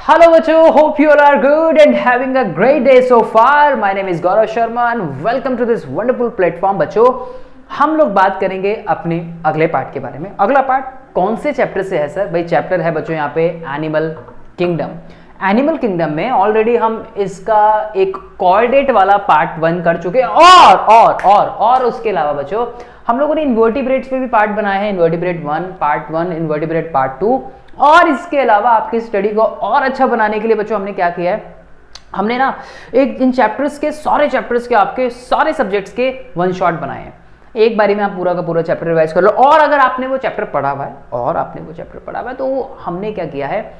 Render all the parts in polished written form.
Hello बच्चों, hope you all are good and having a great day so far. My name is Gaurav Sharma and welcome to this wonderful platform. बच्चों, हम लोग बात करेंगे अपने अगले पार्ट के बारे में। अगला पार्ट कौन से चैप्टर से है सर? भाई चैप्टर है बच्चों यहाँ पे एनिमल किंगडम। एनिमल किंगडम में ऑलरेडी हम इसका एक कोऑर्डिनेट वाला पार्ट 1 कर चुके हैं और उसके अलावा बच्चों हम लोगों ने इन्वर्टिब्रेट्स पे भी पार्ट बनाए हैं। इन्वर्टिब्रेट 1 पार्ट 1, इन्वर्टिब्रेट पार्ट 2 और इसके अलावा आपकी स्टडी को और अच्छा बनाने के लिए बच्चों हमने क्या किया है, हमने ना एक इन चैप्टर्स के आपके सारे सब्जेक्ट्स के वन शॉट बनाए हैं। एक बारी में आप पूरा का पूरा चैप्टर रिवाइज कर लो और अगर आपने वो चैप्टर पढ़ा हुआ है तो हमने क्या किया है,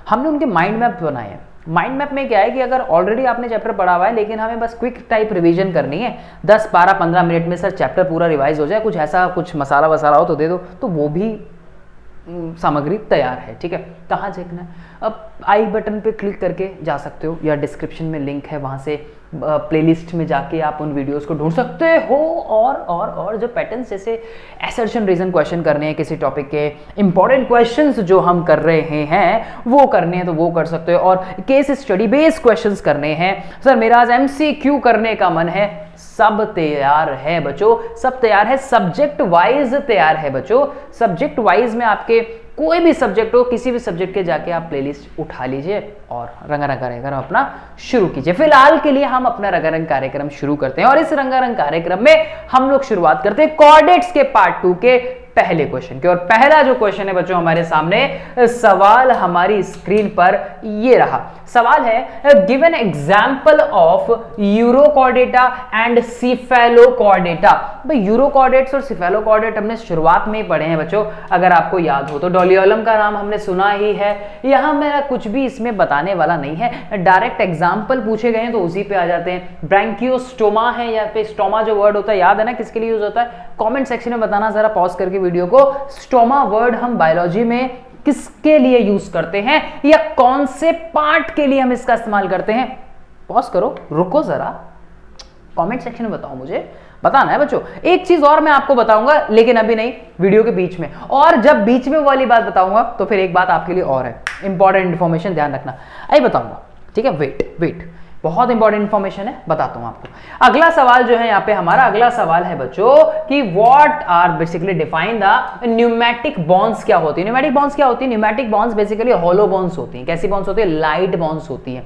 हमने उनके माइंड मैप बनाए हैं। माइंड मैप में क्या है कि अगर ऑलरेडी आपने चैप्टर पढ़ा हुआ है लेकिन हमें बस क्विक टाइप रिवीजन करनी है, 10 12 15 मिनट में सर चैप्टर पूरा रिवाइज हो जाए, कुछ ऐसा कुछ मसाला वसाला हो तो दे दो, तो वो भी सामग्री तैयार है। ठीक है, कहाँ देखना है? अब आई बटन पे क्लिक करके जा सकते हो या डिस्क्रिप्शन में लिंक है, वहाँ से प्लेलिस्ट में जाके आप उन वीडियोस को ढूंढ सकते हो। और जो पैटर्न्स जैसे असर्शन रीजन क्वेश्चन करने हैं, किसी टॉपिक के इंपॉर्टेंट क्वेश्चंस जो हम कर रहे हैं वो करने हैं तो वो कर सकते हो। और केस स्टडी बेस्ड क्वेश्चंस करने हैं सर, मेरा आज MCQ करने का मन है, सब तैयार है बच्चों, सब तैयार है। सब्जेक्ट वाइज तैयार है बच्चों। सब्जेक्ट वाइज में आपके कोई भी सब्जेक्ट हो, किसी भी सब्जेक्ट के जाके आप प्लेलिस्ट उठा लीजिए और रंगारंग कार्यक्रम अपना शुरू कीजिए। फिलहाल के लिए हम अपना रंगारंग कार्यक्रम शुरू करते हैं और इस रंगारंग कार्यक्रम में हम लोग शुरुआत करते हैं कोऑर्डिनेट्स के पार्ट 2 के पहले क्वेश्चन के। और पहला जो क्वेश्चन है बच्चों हमारे सामने, सवाल हमारी स्क्रीन पर ये रहा। सवाल है given example of urochordata and cephalochordata. भाई यूरोकॉर्डेट्स और सिफेलोकॉर्डेट हमने शुरुआत में ही पढ़े हैं बच्चों, अगर आपको याद हो तो। डोलियोलम का नाम हमने सुना ही है, यहां मेरा कुछ भी इसमें बताने वाला नहीं है, डायरेक्ट एग्जांपल पूछे गए हैं तो उसी पे आ जाते हैं। ब्रैंकियोस्टोमा है, यहाँ पे स्टोमा जो वर्ड होता है याद है ना किसके लिए यूज होता है? कमेंट सेक्शन में बताना जरा पॉज करके वीडियो को। स्टोमा वर्ड हम बायोलॉजी में किसके लिए यूज करते हैं या कौन से पार्ट के लिए हम इसका इस्तेमाल करते हैं? पॉज करो, रुको जरा, कमेंट सेक्शन में बताओ, मुझे बताना है बच्चों। एक चीज और मैं आपको बताऊंगा लेकिन अभी नहीं, वीडियो के बीच में। और जब बीच में वाली बात बताऊंगा तो फिर एक बात आपके लिए और है, इंपॉर्टेंट इंफॉर्मेशन, ध्यान रखना, आई बताऊंगा। ठीक है, वेट, बहुत इंपॉर्टेंट इंफॉर्मेशन है, बताता हूं आपको। अगला सवाल जो है यहाँ पे हमारा अगला सवाल है बच्चों कि what are basically define the pneumatic bonds. क्या होती है न्यूमेटिक बॉन्ड्स? क्या होती है pneumatic bonds? Basically hollow bonds होती हैं। कैसी बॉन्ड्स होती है? लाइट बॉन्ड्स होती हैं।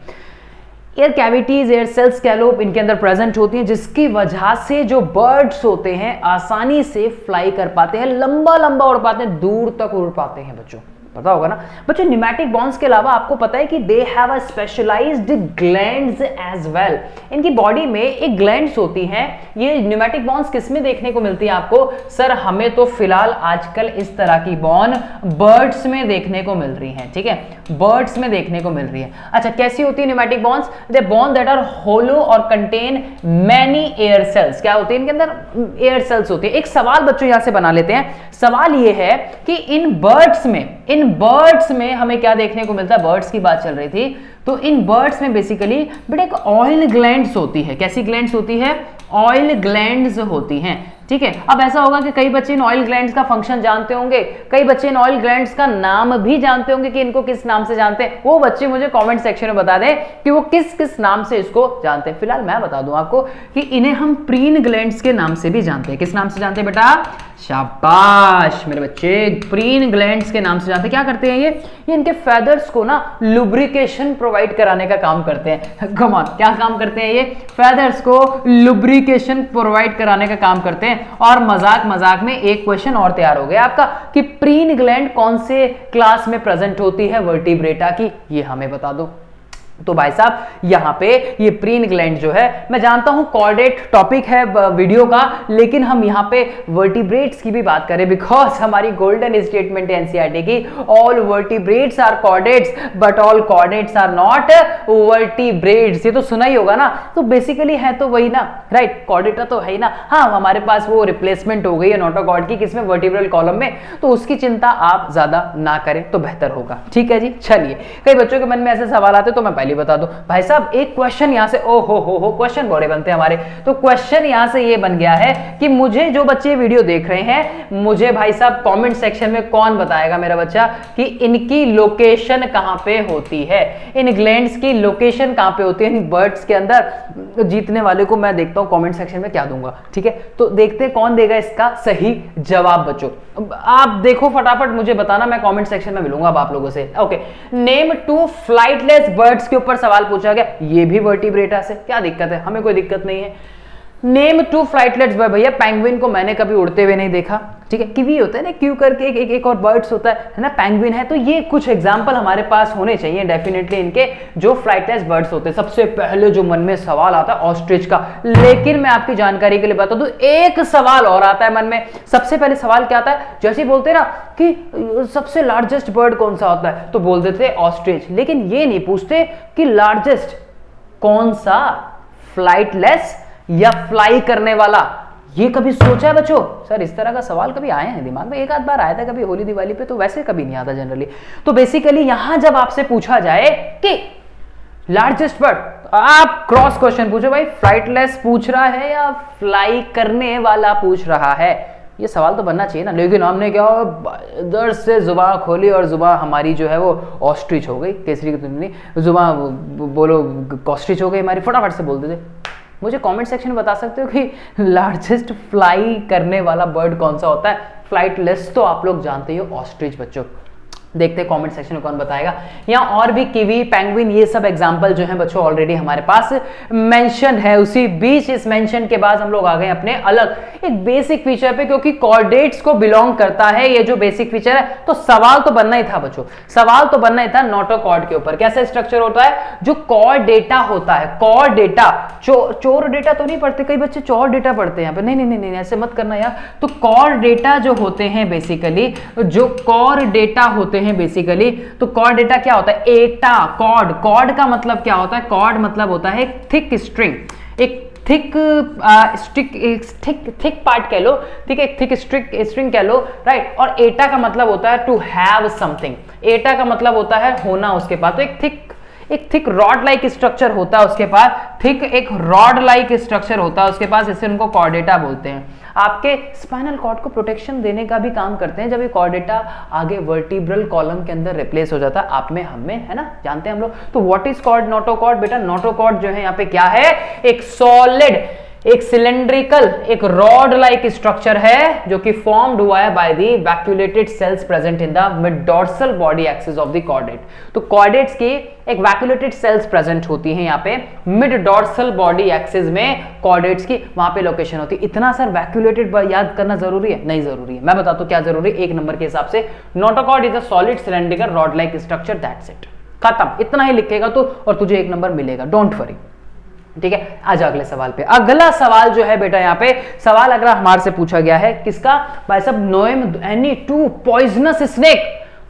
एयर कैविटीज, एयर सेल्स स्कैलोप इनके अंदर प्रेजेंट होती हैं, जिसकी वजह से जो बर्ड्स होते हैं आसानी से फ्लाई कर पाते हैं, लंबा लंबा उड़ पाते हैं, दूर तक उड़ पाते हैं बच्चों। पता होगा ना बच्चों, न्यूमेटिक बॉन्ड्स के अलावा आपको पता है कि they have a specialised glands as well. इनकी बॉडी में एक ग्लैंड्स होती हैं। ये न्यूमेटिक बॉन्ड्स किस में देखने को मिलती है आपको? सर हमें तो फिलहाल आजकल इस तरह की बॉन्ड बर्ड्स में देखने को मिल रही हैं। ठीक है, बर्ड्स में देखने को मिल रही है। अच्छा, कैसी होती है pneumatic bonds? They bond that are hollow और कंटेन मैनी एयर सेल्स। क्या होती है इनके अंदर? एयर सेल्स होती है। एक सवाल बच्चों यहां से बना लेते हैं। सवाल ये है कि इन बर्ड्स में हमें क्या देखने को मिलता है? बर्ड्स की बात चल रही थी तो इन बर्ड्स में बेसिकली बेटा एक ऑयल ग्लैंड्स होती है। कैसी ग्लैंड्स होती है? ऑयल ग्लैंड्स होती हैं। ठीक है, अब ऐसा होगा कि कई बच्चे इन ऑयल ग्लैंड्स का फंक्शन जानते होंगे, कई बच्चे इन ऑयल ग्लैंड्स का नाम भी जानते होंगे कि इनको किस नाम से जानते हैं। वो बच्चे मुझे कमेंट सेक्शन में बता दें कि वो किस किस नाम से इसको जानते हैं। फिलहाल मैं बता दूं आपको कि इन्हें हम प्रीन ग्लैंड्स के नाम से भी जानते हैं। किस नाम से जानते हैं बेटा? शाबाश मेरे बच्चे, प्रीन ग्लैंड्स के नाम से जानते हैं। क्या करते हैं ये इनके फेदर्स को ना लुब्रिकेशन प्रोवाइड कराने का काम करते हैं। कम ऑन, क्या काम करते हैं ये? फेदर्स को लुब्रिकेशन प्रोवाइड कराने का काम करते हैं। और मजाक में एक क्वेश्चन और तैयार हो गया आपका कि प्रीन ग्लैंड कौन से क्लास में प्रेजेंट होती है वर्टिब्रेटा की, ये हमें बता दो। तो भाई साहब यहाँ पे ये प्रीन ग्लैंड जो है, मैं जानता हूं कॉर्डेट टॉपिक है वीडियो का, लेकिन हम यहाँ पे वर्टिब्रेट्स की भी बात करें बिकॉज हमारी गोल्डन स्टेटमेंट है एनसीईआरटी की, all vertebrates are chordates but all chordates are not vertebrates. ये तो सुना ही होगा ना, तो बेसिकली है तो वही ना, राइट? कॉर्डेटा तो है ही ना। हाँ, हमारे पास वो रिप्लेसमेंट हो गई है नोटोकॉर्ड की, किसमें? वर्टिब्रल कॉलम में, तो उसकी चिंता आप ज्यादा ना करें तो बेहतर होगा। ठीक है जी, चलिए। कई बच्चों के मन में ऐसे सवाल आते तो मैं वाली बता दो। भाई साहब एक क्वेश्चन यहाँ से ओ हो क्वेश्चन बड़े बनते हैं हमारे। तो क्वेश्चन यहाँ से ये बन गया है कि मुझे जो बच्चे वीडियो देख रहे हैं, मुझे भाई साहब कमेंट सेक्शन में कौन बताएगा मेरा बच्चा कि इनकी लोकेशन कहाँ पे होती है, इन ग्लैंड्स की लोकेशन कहाँ पे होती है इन बर्ड्स के अंदर। जीतने वाले को मैं देखता हूँ कमेंट सेक्शन में क्या दूंगा, ठीक है। तो देखते हैं कौन देगा इसका सही जवाब बच्चों। आप देखो फटाफट मुझे बताना, मैं कमेंट सेक्शन में मिलूंगा अब आप लोगों से। ओके, नेम 2 फ्लाइटलेस बर्ड्स के ऊपर सवाल पूछा गया, ये भी वर्टिब्रेटा से, क्या दिक्कत है, हमें कोई दिक्कत नहीं है। नेम 2 फ्लाइटलेट्स बर्ड, भैया पेंगुइन को मैंने कभी उड़ते हुए नहीं देखा, ठीक है। किवी होता है ना, क्यू करके एक और बर्ड्स होता है ना, पेंगुइन है। तो ये कुछ एग्जांपल हमारे पास होने चाहिए डेफिनेटली इनके जो फ्लाइटलेस बर्ड्स होते हैं। सबसे पहले जो मन में सवाल आता है ऑस्ट्रिच का, लेकिन मैं आपकी जानकारी के लिए बता दूं एक सवाल और आता है मन में। सबसे पहले सवाल क्या आता है, जैसे बोलते हैं ना कि सबसे लार्जेस्ट बर्ड कौन सा होता है, तो बोल देते हैं ऑस्ट्रिच, लेकिन ये नहीं पूछते कि लार्जेस्ट कौन सा, फ्लाइटलेस या फ्लाई करने वाला। ये कभी सोचा है बच्चों? सर इस तरह का सवाल कभी आए हैं दिमाग में? एक आध बार आया था कभी होली दिवाली पे, तो वैसे कभी नहीं आता जनरली। तो बेसिकली यहां जब आपसे पूछा जाए कि लार्जेस्ट बर्ड, आप क्रॉस क्वेश्चन पूछो भाई, फ्लाइटलेस पूछ रहा है या फ्लाई करने वाला पूछ रहा है, ये सवाल तो बनना चाहिए ना। लेकिन हमने क्या दर्द से जुबान खोली और जुबान हमारी जो है वो ऑस्ट्रिच हो गई, केसरी की तुमने जुबान बोलो कॉस्ट्रिच हो गई हमारी, फटाफट से बोल देते। मुझे कमेंट सेक्शन में बता सकते हो कि लार्जेस्ट फ्लाई करने वाला बर्ड कौन सा होता है? फ्लाइटलेस तो आप लोग जानते ही हो, ऑस्ट्रिच बच्चों। देखते हैं कमेंट सेक्शन में कौन बताएगा। यहाँ और भी किवी, पेंगुइन, ये सब एग्जांपल जो है बच्चों ऑलरेडी हमारे पास मेंशन है। उसी बीच इस मेंशन के बाद हम लोग आ गए अपने अलग एक बेसिक फीचर पे, क्योंकि कॉर्डेट्स को बिलोंग करता है ये जो बेसिक फीचर है। तो सवाल तो बनना ही था बच्चों, सवाल तो बनना ही था नोटोकॉर्ड के ऊपर। कैसा स्ट्रक्चर होता है जो कॉर्ड डेटा होता है, कॉर्ड डेटा, चोर डेटा तो नहीं पढ़ते, कई बच्चे चोर डेटा पढ़ते हैं यहाँ पे, नहीं ऐसे मत करना यार। तो कॉर्ड डेटा जो होते हैं बेसिकली, जो कॉर्ड डेटा होते हैं बेसिकली, तो कॉर्ड डेटा क्या होता है? एटा कॉर्ड, कॉर्ड का मतलब क्या होता है? कॉर्ड मतलब होता है एक थिक स्ट्रिंग, एक थिक थिक पार्ट कह लो, ठीक है, थिक स्ट्रिंग कह लो, राइट। और एटा का मतलब होता है टू हैव समथिंग, एटा का मतलब होता है होना उसके पास। तो एक थिक रॉड लाइक स्ट्रक्चर होता है उसके पास, थिक एक रॉड लाइक स्ट्रक्चर होता है उसके पास, इससे उनको कॉर्डेटा बोलते हैं। आपके स्पाइनल कॉर्ड को प्रोटेक्शन देने का भी काम करते हैं जब ये कॉर्डेटा आगे वर्टिब्रल कॉलम के अंदर रिप्लेस हो जाता है, आप में हम में, है ना, जानते हैं हम लोग। तो व्हाट इज कॉल्ड नोटोकॉर्ड? बेटा नोटोकॉर्ड जो है यहाँ पे क्या है? एक सॉलिड, एक सिलेंड्रिकल, एक रॉड लाइक स्ट्रक्चर है जो कि फॉर्म्ड हुआ है by the vacuolated cells present in the mid dorsal body axis of the chordate. तो कॉर्डेट्स की एक वैक्यूलेटेड सेल्स प्रेजेंट होती हैं यहाँ पे मिड डॉर्सल बॉडी एक्सिस में, कॉर्डेट्स की वहां पे लोकेशन होती है। इतना सर वैक्यूलेटेड याद करना जरूरी है? नहीं जरूरी है, मैं बताता हूं क्या जरूरी है। एक नंबर के हिसाब से notochord is a solid cylindrical rod like structure, that's it, खत्म। इतना ही लिखेगा तो और तुझे एक नंबर मिलेगा, डोंट वरी, ठीक है। आज अगले सवाल पे। अगला सवाल जो है बेटा यहाँ पे सवाल अगर हमारे से पूछा गया है किसका? भाई साहब Noam any 2 poisonous snake,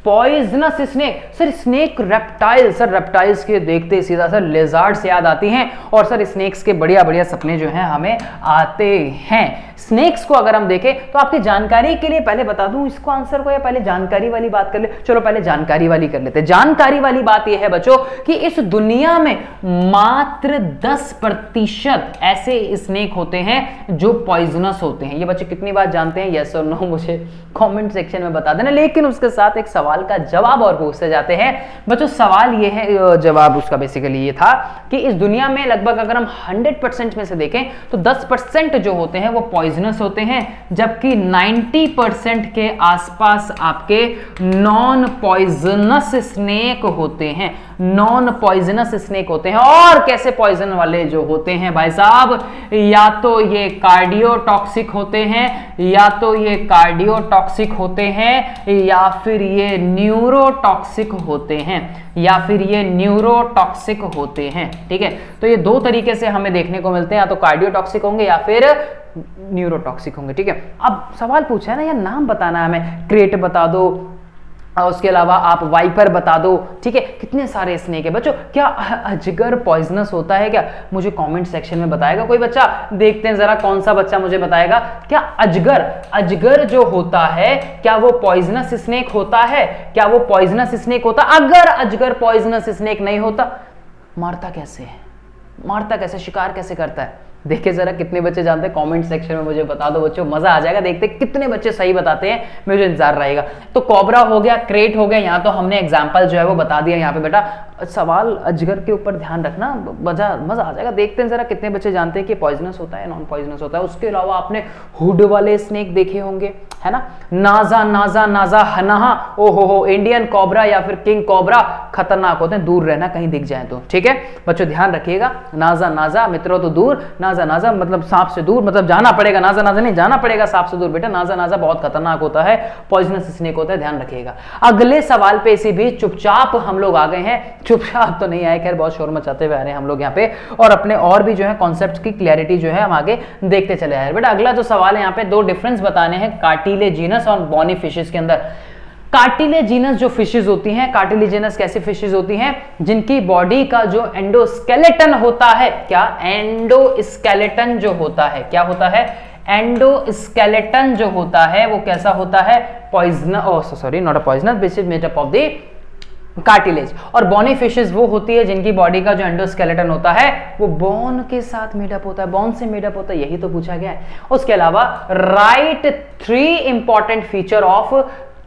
poisonous snake. Sir snake reptile, sir reptiles के देखते सीधा सर लेजार्ड्स याद आती हैं, और सर स्नेक्स के बढ़िया बढ़िया सपने जो हैं हमें आते हैं। स्नेक्स को अगर हम देखें तो आपकी जानकारी के लिए पहले बता दूं इसको आंसर को, या पहले जानकारी वाली बात कर ले? चलो पहले जानकारी वाली कर लेते हैं। जानकारी वाली बात यह है बच्चों कि इस दुनिया में मात्र 10% ऐसे स्नेक होते हैं जो पॉइजनस होते हैं। ये बच्चे कितनी बात जानते हैं? यस और नो मुझे कमेंट सेक्शन में बता देना। लेकिन उसके साथ एक सवाल का जवाब और पूछते जाते हैं बच्चों। सवाल ये है, जवाब उसका बेसिकली ये था कि इस दुनिया में लगभग अगर हम 100% में से देखें तो 10% जो होते हैं वो पॉइजनस होते हैं, जबकि 90% के आसपास आपके नॉन पॉइजनस स्नेक होते हैं, नॉन पॉइजनस स्नेक होते हैं। और कैसे पॉइजन वाले जो होते हैं भाई साहब, या तो ये कार्डियोटॉक्सिक होते हैं, या तो ये कार्डियोटॉक्सिक होते हैं, या फिर ये न्यूरोटॉक्सिक होते हैं, या फिर ये न्यूरोटॉक्सिक होते हैं, ठीक है। तो ये दो तरीके से हमें देखने को मिलते हैं, या तो कार्डियोटॉक्सिक होंगे या फिर न्यूरोटॉक्सिक होंगे, ठीक है। अब सवाल पूछा है ना, या नाम बताना है हमें, क्रेट बता दो, उसके अलावा आप वाइपर बता दो, ठीक है। कितने सारे स्नेक है बच्चों। क्या अजगर पॉइजनस होता है क्या? मुझे कमेंट सेक्शन में बताएगा कोई बच्चा। देखते हैं जरा कौन सा बच्चा मुझे बताएगा। क्या अजगर जो होता है क्या वो पॉइजनस स्नेक होता है? क्या वो पॉइजनस स्नेक होता? अगर अजगर पॉइजनस स्नेक नहीं होता, मारता कैसे है, मारता कैसे, शिकार कैसे करता है? देखिए जरा कितने बच्चे जानते हैं, कमेंट सेक्शन में मुझे बता दो बच्चों, मजा आ जाएगा देखते कितने बच्चे सही बताते हैं, मुझे इंतजार रहेगा। तो कोबरा हो गया, क्रेट हो गया, यहाँ तो हमने एग्जांपल जो है वो बता दिया। यहाँ पे बेटा सवाल अजगर के ऊपर ध्यान रखना, मजा आ जाएगा। देखते हैं जरा कितने बच्चे जानते हैं कि पॉइजनस होता है, नॉन पॉइजनस होता है। उसके अलावा आपने हुड वाले स्नेक देखे होंगे, है ना, नाजा नाजा नाजा हनाहा, ओ हो, इंडियन कोबरा या फिर किंग कोबरा खतरनाक होते हैं, दूर रहना कहीं दिख जाए तो, ठीक है बच्चों ध्यान रखिएगा। नाजा नाजा मित्रों तो दूर, नाजा नाजा मतलब सांप से दूर, मतलब जाना पड़ेगा, नाजा नाजा नहीं जाना पड़ेगा सांप से दूर बेटा, नाजा नाजा बहुत खतरनाक होता है, पॉइजनस स्नेक होता है, ध्यान रखिएगा। अगले सवाल पे इसी बीच चुपचाप हम लोग आ गए हैं, चुपचाप तो नहीं आए, खैर बहुत शोर मचाते हुए आ रहे हैं हम लोग यहाँ पे, और अपने और भी जो है कॉन्सेप्ट की क्लैरिटी जो है हम आगे देखते चले आए। बेटा अगला जो सवाल है यहाँ पे दो डिफरेंस बताने हैं कार्टिलेजिनस और बॉनी फिशेस के अंदर। कार्टिलेजिनस जो फिशेस होती हैं, कार्टिलेजिनस कैसी फिशेस होती हैं जिनकी बॉडी का जो एंडोस्केलेटन होता है, क्या एंडोस्केलेटन जो होता है, क्या होता है, एंडोस्केलेटन जो होता है वो कैसा होता है, poisonous, sorry not a poisonous, this is made up of the cartilage. और बॉनी फिशेस वो होती है जिनकी बॉडी का जो एंडोस्केलेटन होता है वो बोन के साथ मेडअप होता है, बोन से मेडअप होता है, यही तो पूछा गया है। उसके अलावा write 3 important feature of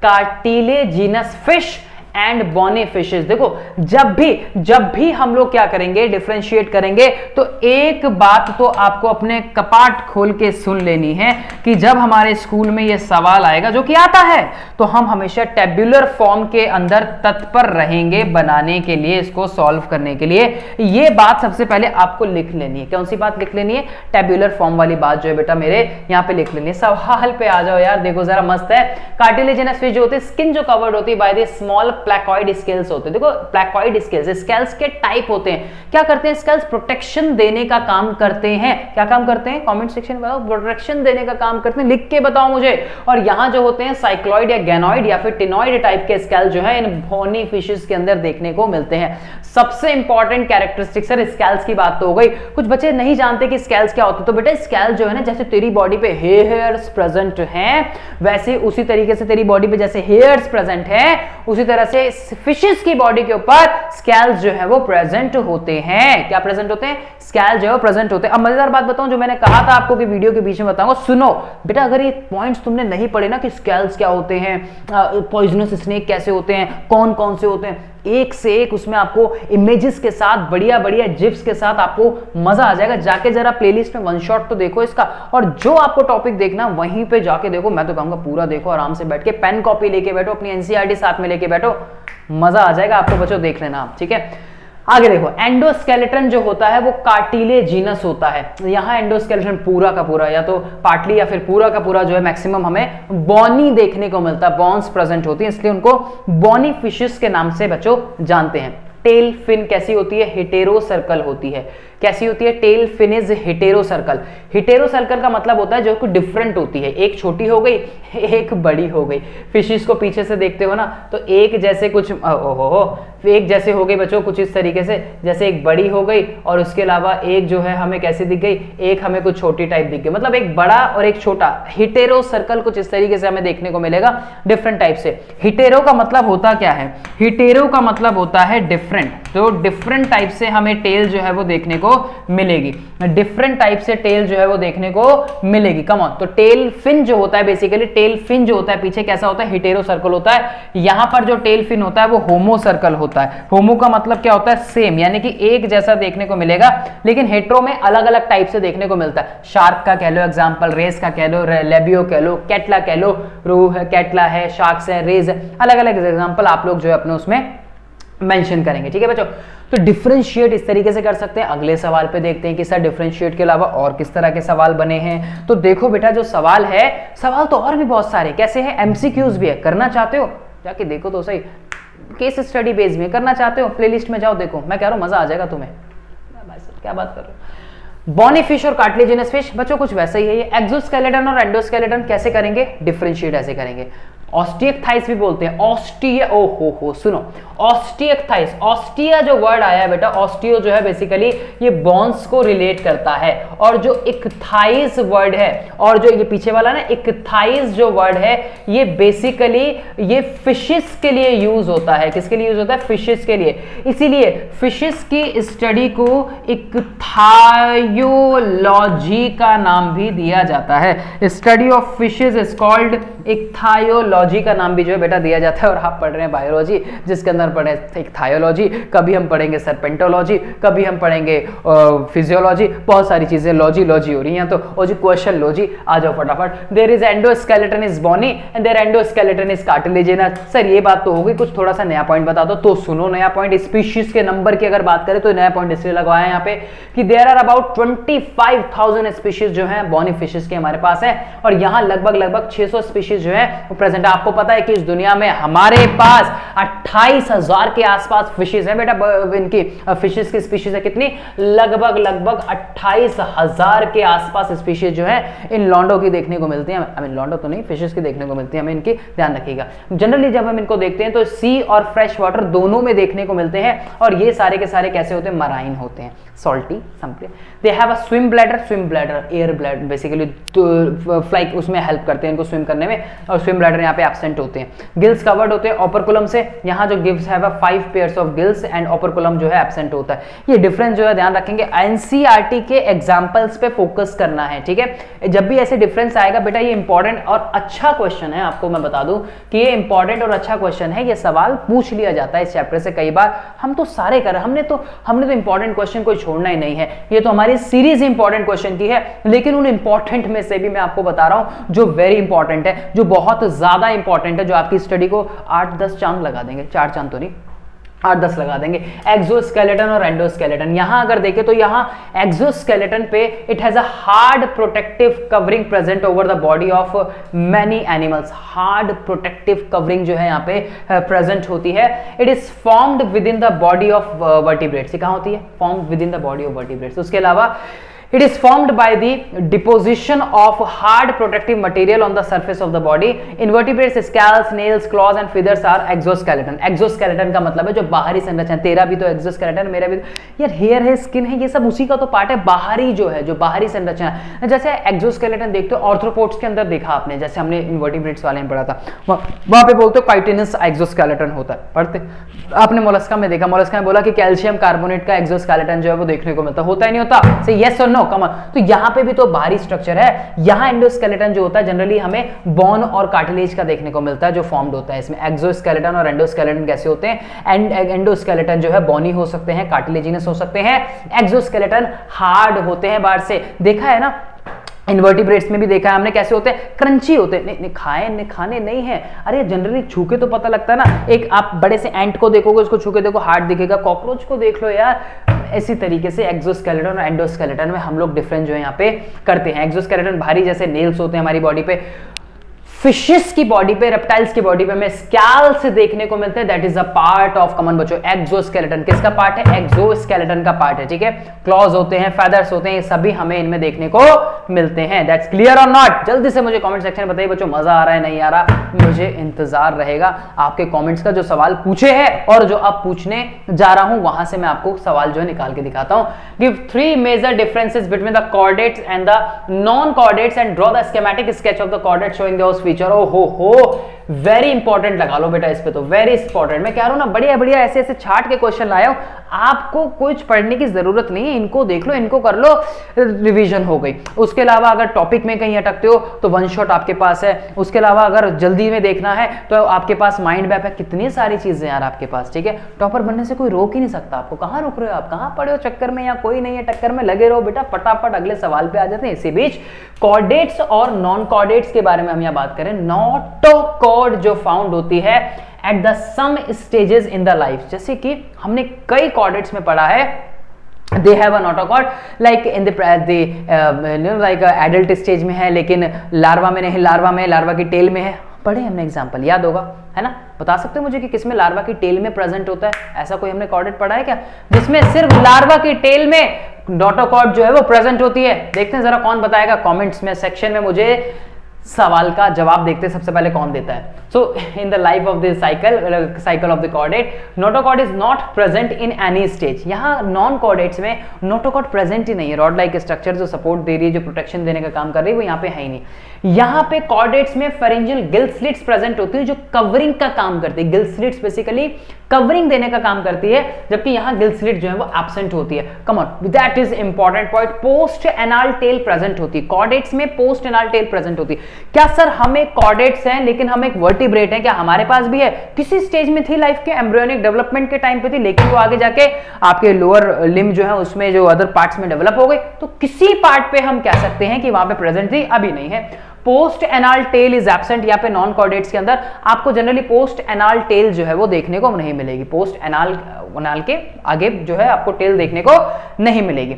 cartilaginous fish and bony fishes. देखो जब भी हम लोग क्या करेंगे, डिफरेंशिएट करेंगे, तो एक बात तो आपको अपने कपाट खोल के सुन लेनी है कि जब हमारे स्कूल में ये सवाल आएगा, जो कि आता है, तो हम हमेशा टेब्युलर फॉर्म के अंदर तत्पर रहेंगे बनाने के लिए, इसको सॉल्व करने के लिए। ये बात सबसे पहले आपको लिख लेनी है। कौन सी बात लिख लेनी है? टेब्युलर फॉर्म वाली बात जो है बेटा मेरे यहाँ पे लिख लेनी है। सवाल पे आ जाओ यार, देखो जरा मस्त है। कार्टिलेजिनस फिश जो होती है, स्किन जो कवर्ड होती है बाय द स्मॉल प्लैकॉइड स्केल्स होते हैं। देखो प्लैकॉइड स्केल्स, स्केल्स के टाइप होते हैं। क्या करते हैं स्केल्स? प्रोटेक्शन देने का काम करते हैं। क्या काम करते हैं? कमेंट सेक्शन में बताओ। प्रोटेक्शन देने का काम करते हैं, लिख के बताओ मुझे। और यहां जो होते हैं साइक्लॉइड या गैनॉइड या फिर टिनॉइड टाइप के स्केल जो है इन बॉनी फिशेस के अंदर देखने को मिलते हैं। सबसे इंपॉर्टेंट कैरेक्टरिस्टिक्स है स्केल्स की बात तो हो गई। कुछ बच्चे नहीं जानते कि स्केल्स क्या होते हैं, तो बेटा स्केल जो है ना, जैसे तेरी बॉडी पे हेयर्स प्रेजेंट हैं, वैसे उसी तरीके से तेरी बॉडी पे जैसे हेयर्स प्रेजेंट हैं, उसी तरह से फिशेस की बॉडी के ऊपर स्केल्स जो है वो प्रेजेंट होते हैं। क्या प्रेजेंट होते हैं? स्केल जो है प्रेजेंट होते हैं। अब मजेदार बात बताऊं, जो मैंने कहा था आपको कि वीडियो के बीच में बताऊंगा, सुनो बेटा। अगर ये पॉइंट्स तुमने नहीं पढ़े ना कि स्केल्स क्या होते हैं, पॉइजनस स्नेक कैसे होते हैं, कौन कौन से होते हैं, एक से एक उसमें आपको इमेजेस के साथ, बढ़िया बढ़िया जिप्स के साथ आपको मजा आ जाएगा। जाके जरा प्लेलिस्ट में वन शॉट तो देखो इसका, और जो आपको टॉपिक देखना वहीं पे जाके देखो। मैं तो कहूंगा पूरा देखो, आराम से बैठ के पेन कॉपी लेके बैठो, अपनी एनसीईआरटी साथ में लेके बैठो, मजा आ जाएगा आपको बच्चों, देख लेना आप, ठीक है। आगे देखो, एंडोस्केलेटन जो होता है वो कार्टिलेजिनस होता है। यहाँ एंडोस्केलेटन पूरा का पूरा या तो पार्टली या फिर पूरा का पूरा जो है मैक्सिमम हमें बॉनी देखने को मिलता है, बॉन्स प्रेजेंट होती है, इसलिए उनको बॉनी फिशेस के नाम से बच्चों जानते हैं। टेल फिन कैसी होती है? हेटेरो सर्कल होती है। कैसी होती है? Tail fin is hetero circle. Hetero circle का मतलब होता है जो कुछ डिफरेंट होती है, एक छोटी हो गई एक बड़ी हो गई। फिशेस को पीछे से देखते हो ना, तो एक जैसे कुछ एक जैसे हो गई बच्चों, कुछ इस तरीके से, जैसे एक बड़ी हो गई और उसके अलावा एक जो है हमें कैसी दिख गई, एक हमें कुछ छोटी टाइप दिख गई, मतलब एक बड़ा और एक छोटा। हेटेरो सर्कल कुछ इस तरीके से हमें देखने को मिलेगा डिफरेंट टाइप से। हेटेरो का मतलब होता क्या है? हेटेरो का मतलब होता है डिफरेंट, तो डिफरेंट टाइप से हमें टेल जो है वो देखने को मिलेगी, डिफरेंट टाइप से टेल जो है वो देखने को मिलेगी। कम ऑन, तो टेल फिन जो होता है, बेसिकली टेल फिन जो होता है पीछे कैसा होता है? हेटेरो सर्कल होता है। यहां पर जो टेल फिन होता है वो होमो सर्कल होता है। होमो का मतलब क्या होता है? सेम, यानी कि एक जैसा देखने को मिलेगा, लेकिन हेटेरो में अलग अलग टाइप से देखने को मिलता है। शार्क का कह लो एग्जांपल, रेस का कह लो, लेबियो कह लो, कैटला कह लो, रूह है, कैटला है, शार्क्स है, रेज है, अलग अलग एग्जांपल आप लोग जो है अपने उसमें मेंशन करेंगे, ठीक है बच्चों। तो डिफरेंशिएट इस तरीके से कर सकते हैं। अगले सवाल पे देखते हैं कि सर डिफरेंशिएट के अलावा और किस तरह के सवाल बने हैं। तो देखो बेटा, जो सवाल है, सवाल तो और भी बहुत सारे कैसे हैं, एमसीक्यूज भी है। करना चाहते हो जाके देखो तो सही, केस स्टडी बेस में करना चाहते हो, प्लेलिस्ट में जाओ देखो, मैं कह रहा हूं मजा आ जाएगा तुम्हें। भाई साहब क्या बात कर रहे हो। बॉनी फिश और कार्टिलेजिनस फिश बच्चों कुछ वैसा ही है। ये एक्सोस्केलेटन और एंडोस्केलेटन कैसे करेंगे? डिफरेंशिएट ऐसे करेंगे। ऑस्टियकथाइस भी बोलते हैं, ऑस्टिया, ओ हो सुनो, ऑस्टियकथाइस, ऑस्टिया जो वर्ड आया है बेटा, ऑस्टियो जो है बेसिकली ये बोन्स को रिलेट करता है, और जो इक्थाइस वर्ड है, और जो ये पीछे वाला ना इक्थाइस जो वर्ड है, ये बेसिकली ये फिशेस के लिए यूज होता है। किसके लिए यूज होता है? फिशेस के लिए। इसीलिए फिशेस की स्टडी को इक्थायोलॉजी का नाम भी दिया जाता है। Study of fishes is called ichthyology का नाम भी जो है बेटा दिया जाता है। और आप पढ़ रहे हैं बायोलॉजी, जिसके अंदर पढ़े इक्थायोलॉजी, कभी हम पढ़ेंगे सर्पेंटोलॉजी, कभी हम पढ़ेंगे फिजियोलॉजी, बहुत सारी चीजें लॉजी लॉजी हो रही हैं। तो ओ जी क्वेश्चन लॉजी आ जाओ फटाफट। There is endoskeleton is bony and their endoskeleton is cartilaginous. Sir ये बात तो हो गई, कुछ थोड़ा सा नया पॉइंट बता दो। तो सुनो नया पॉइंट, स्पीशीज के नंबर की अगर बात करें तो नया पॉइंट इसलिए लगवाया है यहाँ पे कि देयर आर अबाउट 25,000 स्पीशीज जो है बोनी फिशेस के हमारे पास है, और यहाँ लगभग 600 स्पीशीज जो है वो प्रेजेंट है। आपको पता है कि इस दुनिया में हमारे पास 28,000 के आसपास फिशेस है बेटा। इनकी फिशेस की स्पीशीज है कितनी? लगभग 28,000 के आसपास स्पीशीज जो है इन लॉन्डो की देखने को मिलती है। आई मीन लॉन्डो तो नहीं, फिशेस की देखने को मिलती है, हमें इनकी ध्यान रखिएगा। जनरली जब हम इनको देखते हैं तो सी और फ्रेश वाटर दोनों में देखने को मिलते हैं, और ये सारे के सारे कैसे होते हैं? मराइन होते हैं, salty something. They have a swim bladder air bladder basically फ्लाइक उसमें हेल्प करते हैं इनको स्विम करने में, और स्विम ब्लैडर यहाँ पे एब्सेंट होते हैं। गिल्स कवर्ड होते हैं ओपरकुलम से, यहाँ जो gives have 5 pairs of gills and operculum जो है एब्सेंट होता है। ये डिफरेंस जो है ध्यान रखेंगे, एनसीईआरटी के एग्जांपल्स पे फोकस करना है, ठीक है। जब भी ऐसे डिफरेंस आएगा बेटा, ये इंपॉर्टेंट और अच्छा क्वेश्चन है, आपको मैं बता दूं कि ये इंपॉर्टेंट और अच्छा क्वेश्चन है। ये सवाल पूछ लिया जाता है इस चैप्टर से कई बार। हम तो सारे कर रहे हैं, हमने तो इंपॉर्टेंट क्वेश्चन कोई छोड़ना ही नहीं है। ये तो हमारी सीरीज इंपॉर्टेंट क्वेश्चन की है, लेकिन उन इंपॉर्टेंट में से भी मैं आपको बता रहा हूं जो वेरी इंपॉर्टेंट है, जो बहुत ज्यादा इंपॉर्टेंट है, जो आपकी स्टडी को 8-10 चांद लगा देंगे, 4 चांद तो नहीं 8-10 लगा देंगे। एक्सोस्केलेटन और एंडोस्केलेटन, यहां अगर देखें तो यहां एक्सोस्केलेटन पे it has a hard protective covering present over the body of many animals. Hard protective covering जो है यहाँ पे प्रेजेंट होती है। It is formed with in the body of vertebrates. कहां होती है? Formed with in the body of vertebrates. उसके अलावा it is formed by the deposition of hard protective material on the surface of the body. Invertebrates, scales, nails, claws and feathers are exoskeleton. exoskeleton का मतलब है जो बाहरी संरचना। तेरा भी तो exoskeleton, मेरा भी यार हेयर है, स्किन है, ये सब उसी का तो पार्ट है। बाहरी जो है, जो बाहरी संरचना, जैसे exoskeleton देखते हो ऑर्थ्रोपोड्स के अंदर देखा आपने, जैसे हमने इन्वर्टिब्रेट्स वाले में पढ़ा था, वहां पे बोलते हो काइटिनस exoskeleton होता है, पढ़ते आपने। मोलस्का में देखा, मोलस्का में बोला कि कैल्शियम कार्बोनेट का exoskeleton जो है वो देखने को मिलता, होता है नहीं होता? से यस और नो कमन। तो यहां पे भी तो बाहरी स्ट्रक्चर है। यहां एंडोस्केलेटन जो होता है जनरली हमें बोन और कार्टिलेज का देखने को मिलता है जो फॉर्म्ड होता है इसमें। एक्सोस्केलेटन और एंडोस्केलेटन कैसे होते हैं? एंडोस्केलेटन जो है बोनी हो सकते हैं, कार्टिलेजिनस हो सकते हैं। एक्सोस्केलेटन हार्ड होते हैं बाहर से, देखा है ना। इन्वर्टिब्रेट्स में भी देखा है हमने कैसे होते हैं? क्रंची होते हैं। नहीं खाने नहीं है, अरे जनरली छू के तो पता लगता है ना। एक आप बड़े से एंट को देखोगे, उसको छू के देखो हार्ड दिखेगा, कॉकरोच को देख लो यार। इसी तरीके से एक्सोस्केलेटन और एंडोस्केलेटन में हम लोग डिफरेंस जो है यहाँ पे करते हैं। एक्सोस्केलेटन भारी जैसे नेल्स होते हैं हमारी बॉडी पे, फिशेस की बॉडी पे, रेप्टाइल्स की बॉडी पे हमें स्कैल्स देखने को मिलते हैं। That is a part of common बच्चों एक्सोस्केलेटन। किसका पार्ट है? एक्सोस्केलेटन का पार्ट है, ठीक है। क्लॉज होते हैं, फेदर्स होते हैं, ये सभी हमें इनमें देखने को मिलते हैं। दैट्स क्लियर और नॉट? जल्दी से मुझे कमेंट सेक्शन में बताइए बच्चों, मजा आ रहा है नहीं आ रहा? मुझे इंतजार रहेगा आपके कॉमेंट्स का। जो सवाल पूछे हैं और जो अब पूछने जा रहा हूं वहां से मैं आपको सवाल जो है निकाल के दिखाता हूं। Give 3 major differences between the chordates and the non chordates and draw the schematic sketch of the chordates showing those feature. ओ हो वेरी इंपॉर्टेंट लगा लो बेटा इस पे, तो वेरी इंपॉर्टेंट। मैं कह रहा हूं ना, बढ़िया बढ़िया ऐसे ऐसे छाट के क्वेश्चन लाया हूं, आपको कुछ पढ़ने की जरूरत नहीं है। इनको देख लो, इनको कर लो, रिवीजन हो गई। उसके अलावा अगर टॉपिक में कहीं अटकते हो तो वन शॉट आपके पास है। उसके अलावा अगर जल्दी में देखना है तो आपके पास माइंड मैप है। कितनी सारी चीजें यार आपके पास, ठीक है। टॉपर बनने से कोई रोक ही नहीं सकता आपको। कहां रुक रहे हो आप? कहां पड़े हो चक्कर में? या कोई नहीं है टक्कर में, लगे रहो बेटा, फटाफट अगले सवाल पे आ जाते हैं। इसी बीच कॉर्डेट्स और नॉन कॉर्डेट्स के बारे में हम यहाँ बात करें। नोटोकॉर्ड जो फाउंड होती है at the some stages in the life, जैसे कि हमने कई कॉर्डेट्स में पढ़ा है, they have a notochord like in the like adult stage में है, लेकिन लार्वा में नहीं, लार्वा की टेल में है। पढ़े हमने, एग्जांपल याद होगा, है ना। बता सकते हो मुझे कि किसमें लार्वा की टेल में प्रेजेंट होता है? ऐसा कोई हमने कॉर्डेट पढ़ा है क्या जिसमें सिर्फ लार्वा की टेल में नोटोकॉर्ड जो है वो प्रेजेंट होती है? देखते हैं जरा कौन बताएगा कमेंट्स में सेक्शन में मुझे सवाल का जवाब देखते सबसे पहले कौन देता है। So in the life of the cycle of the chordate, notochord is not present in any stage. यहाँ नॉन कॉर्डेट्स में नोटोकॉर्ड प्रेजेंट ही नहीं है। रॉड लाइक स्ट्रक्चर जो सपोर्ट दे रही है, जो प्रोटेक्शन देने का काम कर रही है, वो यहाँ पे है ही नहीं। यहाँ पे कॉर्डेट्स में फेरेंजियल गिल स्लिट्स प्रेजेंट होती है जो कवरिंग का काम करती है। गिल स्लिट्स बेसिकली कवरिंग देने का काम करती है, जबकि यहाँ गिल स्लिट जो है वो एब्सेंट होती है। Come on, that is important point. Post anal tail present होती है, कॉर्डेट्स में पोस्ट एनाल टेल प्रेजेंट होती है। क्या सर हम एक कॉर्डेट्स हैं लेकिन हम एक वर्टिब्रेट हैं, क्या हमारे पास भी है? किसी स्टेज में थी लाइफ के, एम्ब्रियोनिक डेवलपमेंट के टाइम पे थी, लेकिन वो आगे जाके आपके लोअर लिम जो है उसमें जो अदर पार्ट्स में डेवलप हो गई, तो किसी पार्ट पे हम कह सकते हैं कि वहां पे प्रेजेंट थी, अभी नहीं है। Post anal tail is absent. यहाँ पे नॉन कॉर्डेट्स के अंदर आपको जनरली पोस्ट एनाल टेल जो है वो देखने को नहीं मिलेगी। पोस्ट एनाल के आगे जो है आपको टेल देखने को नहीं मिलेगी।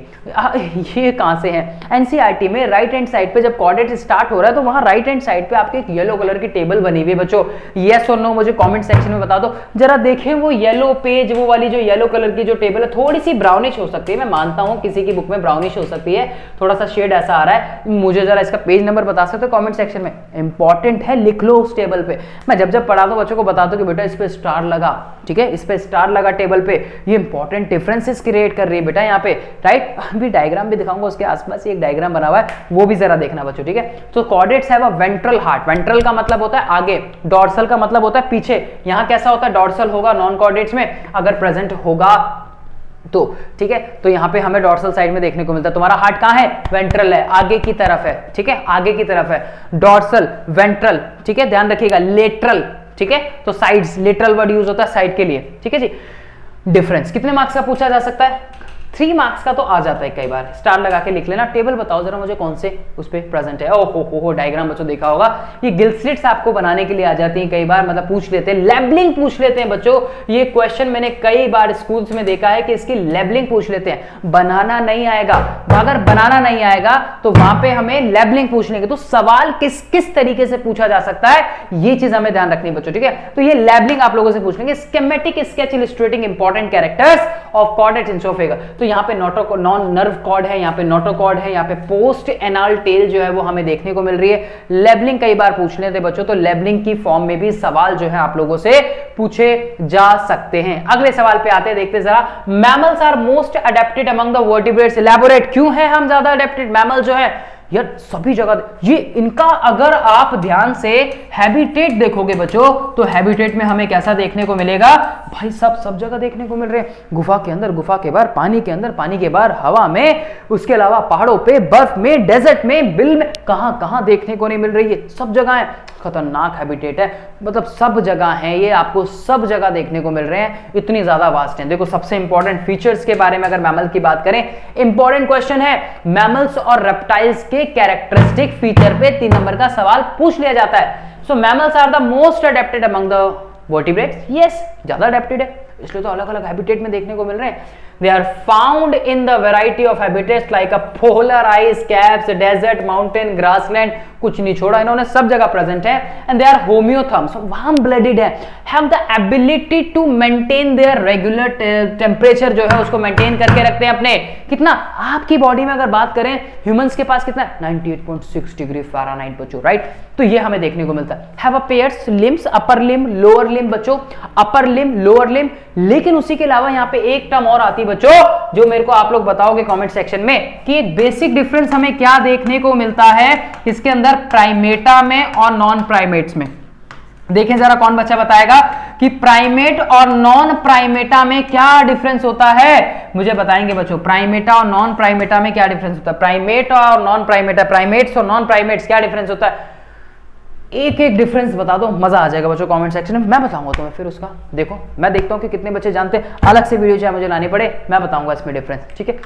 ये कहां से है? एनसीईआरटी में राइट हैंड साइड पे जब कॉर्डेट स्टार्ट हो रहा है तो वहां राइट हैंड साइड पे आपके एक येलो कलर की टेबल बनी हुई है। बच्चों यस और नो मुझे कमेंट सेक्शन में बता दो जरा। देखें वो येलो पेज, वो वाली जो येलो कलर की जो टेबल है, थोड़ी सी ब्राउनिश हो सकती है, मैं मानता हूं किसी की बुक में ब्राउनिश हो सकती है, थोड़ा सा शेड ऐसा आ रहा है। मुझे जरा इसका पेज नंबर बता सकते हो कमेंट सेक्शन में? इंपॉर्टेंट है, लिख लो उस टेबल पे। मैं जब जब पढ़ाता हूं बच्चों को बताता हूं कि बेटा इस पे स्टार लगा, ठीक है, इस पे स्टार लगा टेबल पे, ये इंपॉर्टेंट डिफरेंसेस क्रिएट कर रही है बेटा यहाँ पे, राइट। अभी डायग्राम भी दिखाऊंगा, उसके आसपास एक डायग्राम बना हुआ है, वो भी जरा देखना बच्चों, ठीक है। तो chordates have a ventral heart. Ventral का मतलब होता है आगे, डॉर्सल का मतलब होता है पीछे। यहाँ कैसा होता है? डॉर्सल होगा नॉन कॉर्डेट्स में, अगर प्रेजेंट होगा तो, ठीक है। तो यहाँ पे हमें डॉर्सल साइड में देखने को मिलता है। तुम्हारा हार्ट कहाँ है? वेंट्रल है, आगे की तरफ है, ठीक है, आगे की तरफ है। डॉर्सल, वेंट्रल, ठीक है, ध्यान रखिएगा। लेटरल, ठीक है, तो साइड्स, लेटरल वर्ड यूज होता है साइड के लिए, ठीक है जी। डिफरेंस कितने मार्क्स का पूछा जा सकता है? 3 मार्क्स का तो आ जाता है कई बार। स्टार लगा के लिख लेना। टेबल बताओ जरा मुझे कौन से उस पे प्रेजेंट है। ओहो हो डायग्राम बच्चों देखा होगा। ये गिल स्लिट्स आपको बनाने के लिए आ जाती हैं कई बार, मतलब पूछ लेते हैं, लेबलिंग पूछ लेते हैं बच्चों। ये क्वेश्चन मैंने कई बार स्कूल्स में देखा है कि इसकी लेबलिंग पूछ लेते हैं। बनाना नहीं आएगा, अगर बनाना नहीं आएगा तो वहां पे हमें लेबलिंग पूछ लेंगे। तो सवाल किस किस तरीके से पूछा जा सकता है, ये चीज हमें ध्यान रखनी है बच्चों, ठीक है। तो ये लेबलिंग आप लोगों से पूछ लेंगे। Schematic sketch illustrating important characters of chordates in oesophagus. तो यहाँ पे नॉन नर्व कॉर्ड है, यहाँ पे नोटोकॉर्ड है, यहाँ पे पोस्ट एनाल टेल जो है वो हमें देखने को मिल रही है। लेबलिंग कई बार पूछ लेते बच्चों, तो लेबलिंग की फॉर्म में भी सवाल जो है आप लोगों से पूछे जा सकते हैं। अगले सवाल पे आते हैं, देखते जरा। Mammals are most adapted among the vertebrates. Elaborate, क्यों है हम ज्यादा अडेप्टेड? मैमल जो है यार सभी जगह, ये इनका अगर आप ध्यान से हैबिटेट देखोगे बच्चों, तो हैबिटेट में हमें कैसा देखने को मिलेगा भाई? सब जगह देखने को मिल रहे हैं। गुफा के अंदर, गुफा के बाहर, पानी के अंदर, पानी के बाहर, हवा में, उसके अलावा पहाड़ों पे, बर्फ में, डेजर्ट में, बिल में, कहां देखने को नहीं मिल रही है? सब जगह है। खतरनाक हैबिटेट है, मतलब सब जगह है, ये आपको सब जगह देखने को मिल रहे हैं, इतनी ज्यादा वास्ट है। देखो सबसे इंपॉर्टेंट फीचर्स के बारे में अगर मैमल की बात करें, इंपॉर्टेंट क्वेश्चन है, मैमल्स और रेप्टाइल्स के कैरेक्टरिस्टिक फीचर पे 3 नंबर का सवाल पूछ लिया जाता है। So mammals are the most adapted among the vertebrates. Yes, ज्यादा अडेप्टेड है, इसलिए तो अलग अलग हैबिटेट में देखने को मिल रहे हैं। They are found in the variety of habitats like a polar ice caps, desert, mountain, grassland, कुछ नहीं छोड़ा इन्होंने, सब जगह प्रेजेंट है। And they are homeotherms, warm blooded है, have the ability to maintain their regular temperature जो है उसको मेंटेन करके रखते हैं अपने। कितना आपकी बॉडी में अगर बात करें ह्यूमंस के पास कितना 98.6 डिग्री फ़ारेनहाइट बच्चों, राइट। तो ये हमें देखने को मिलता है। Have a pairs limbs, upper limb, lower limb बच्चों, अपर लिम, लोअर लिम। लेकिन उसी के अलावा यहाँ पे एक टर्म और आती है बच्चों, जो मेरे को आप लोग बताओगे कमेंट सेक्शन में कि एक बेसिक डिफरेंस हमें क्या देखने को मिलता है इसके अंदर प्राइमेटा में और नॉन प्राइमेट्स में। देखें जरा, कौन बच्चा बताएगा कि प्राइमेट और नॉन प्राइमेटा में क्या डिफरेंस होता है? मुझे बताएंगे बच्चों, प्राइमेटा और नॉन प्राइमेटा में क्या डिफरेंस होता है? प्राइमेट और नॉन प्राइमेटा, प्राइमेट्स और नॉन प्राइमेट्स, क्या डिफरेंस होता है? एक एक डिफरेंस बता दो, मजा आ जाएगा बच्चों कमेंट सेक्शन में। मैं बताऊंगा तुम्हें फिर उसका, देखो मैं देखता हूं कि कितने बच्चे जानते हैं। अलग से वीडियो चाहे मुझे लानी पड़े, मैं बताऊंगा इसमें डिफरेंस, ठीक है।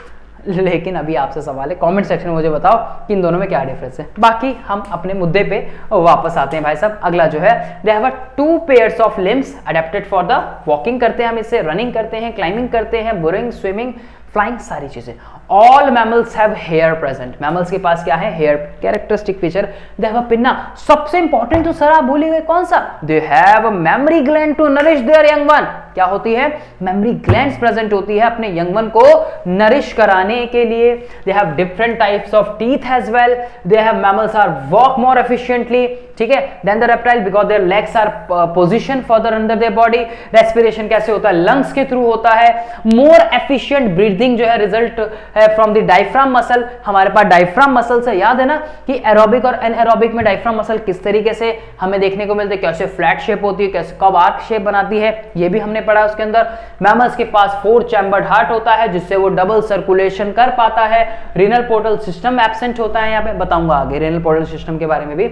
लेकिन अभी आपसे सवाल है, कमेंट सेक्शन में मुझे बताओ कि इन दोनों में क्या डिफरेंस है। बाकी हम अपने मुद्दे पे वापस आते हैं भाई साहब। अगला जो है, they have 2 pairs of limbs adapted for the walking करते हैं हम इससे, रनिंग करते हैं, क्लाइंबिंग करते हैं, बुरिंग, स्विमिंग, फ्लाइंग, सारी चीजें। All mammals have hair present, mammals के पास क्या है? Hair, characteristic feature. They have a pinna, सबसे इंपॉर्टेंट तो सर आप भूल गए, कौन सा? They have a memory gland to nourish their young one. क्या होती है, मेमोरी ग्लैंड्स प्रेजेंट होती है अपने यंग वन को नरिश कराने के लिए। They have different types of teeth as well, they have mammals are walk more efficiently, ठीक है। Then the reptile because their legs are position further under their body. Respiration कैसे होता है, lungs के थ्रू होता है। मोर एफिशिएंट ब्रीदिंग जो है रिजल्ट है फ्रॉम द डायफ्राम मसल। हमारे पास डायफ्राम मसल से याद है ना कि एरोबिक और एनएरोबिक में डायफ्राम मसल किस तरीके से हमें देखने को मिलते हैं, कैसे फ्लैट शेप होती है, कैसे कब आर्क शेप बनाती है, ये भी हमने पढ़ा उसके अंदर। मैमल्स के पास 4 चैम्बर्ड हार्ट होता है जिससे वो डबल सर्कुलेशन कर पाता है। रीनल पोर्टल सिस्टम एब्सेंट होता है, यहाँ पे बताऊंगा आगे रीनल पोर्टल सिस्टम के बारे में भी।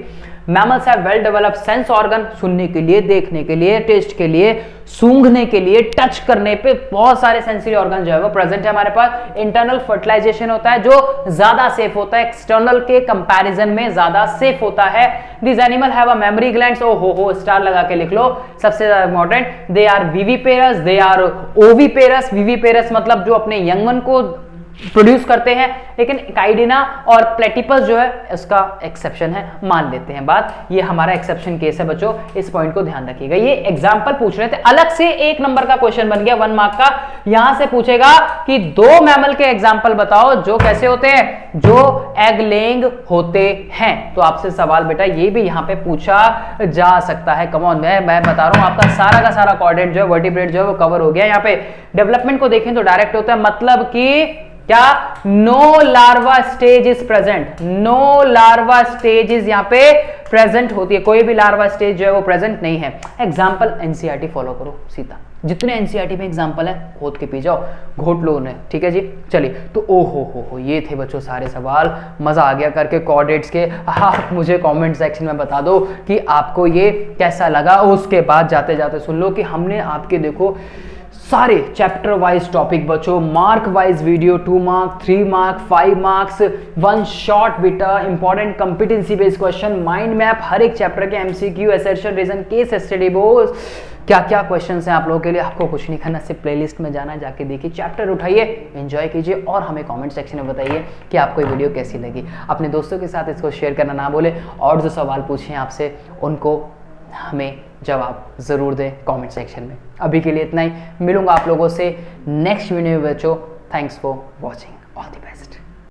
Mammals have well developed sense organ, सुनने के लिए, देखने के लिए, टेस्ट के लिए, सूंघने के लिए, टच करने पे बहुत सारे सेंसरी ऑर्गन जो है वो प्रेजेंट है हमारे पास। इंटरनल फर्टिलाइजेशन होता है जो ज्यादा सेफ होता है, एक्सटर्नल के कंपैरिजन में ज्यादा सेफ होता है। This animal have a memory glands, ओ हो स्टार लगा के लिख लो, सबसे ज्यादा important. They are viviparous, they are oviparous. Viviparous मतलब जो अपने यंग वन को प्रोड्यूस करते हैं, लेकिन काइडिना और प्लेटिपस जो है इसका एक्सेप्शन है, मान लेते हैं बात। ये हमारा एक्सेप्शन केस है बच्चों, इस पॉइंट को ध्यान रखिएगा। ये एग्जांपल पूछ रहे थे, अलग से 1 नंबर का क्वेश्चन बन गया 1 मार्क का। यहां से पूछेगा कि 2 मैमल के एग्जांपल बताओ जो कैसे होते हैं, जो एग लेइंग होते हैं। तो आपसे सवाल बेटा ये भी यहां पे पूछा जा सकता है। कम ऑन, मैं बता रहा हूं आपका सारा का सारा कोऑर्डिनेट जो है, वर्टिब्रेट जो है वो कवर हो गया। यहाँ पे डेवलपमेंट को देखें तो डायरेक्ट होता है, मतलब कि क्या, no larva stage is present, no larva stage is यहाँ पे प्रेजेंट होती है, कोई भी लार्वा स्टेज जो है वो प्रेजेंट नहीं है। एग्जाम्पल एनसीईआरटी फॉलो करो सीधा, जितने एनसीईआरटी में एग्जाम्पल है खोद के पी जाओ, घोट लो उन्हें, ठीक है जी। चलिए, तो ओ हो ये थे बच्चों सारे सवाल, मजा आ गया करके कोऑर्डिनेट्स के। आप मुझे कमेंट सेक्शन में बता दो कि आपको ये कैसा लगा। उसके बाद जाते जाते सुन लो कि हमने आपके देखो सारे चैप्टर वाइज टॉपिक बच्चों, mark wise video, 2 mark, 3 mark, 5 marks, 1 shot बेटा, important competency based question, mind map, हर एक चैप्टर के MCQ, assertion, reason, case study, बोस क्या क्या क्वेश्चंस हैं आप लोगों के लिए। आपको कुछ नहीं करना, सिर्फ प्लेलिस्ट में जाना, जाके देखिए, चैप्टर उठाइए, एंजॉय कीजिए और हमें कमेंट सेक्शन में बताइए कि आपको ये वीडियो कैसी लगी। अपने दोस्तों के साथ इसको शेयर करना ना भूलें और जो सवाल पूछे आपसे उनको हमें जवाब जरूर दें कमेंट सेक्शन में। अभी के लिए इतना ही, मिलूंगा आप लोगों से नेक्स्ट वीडियो में बच्चों। Thanks for watching, all the best.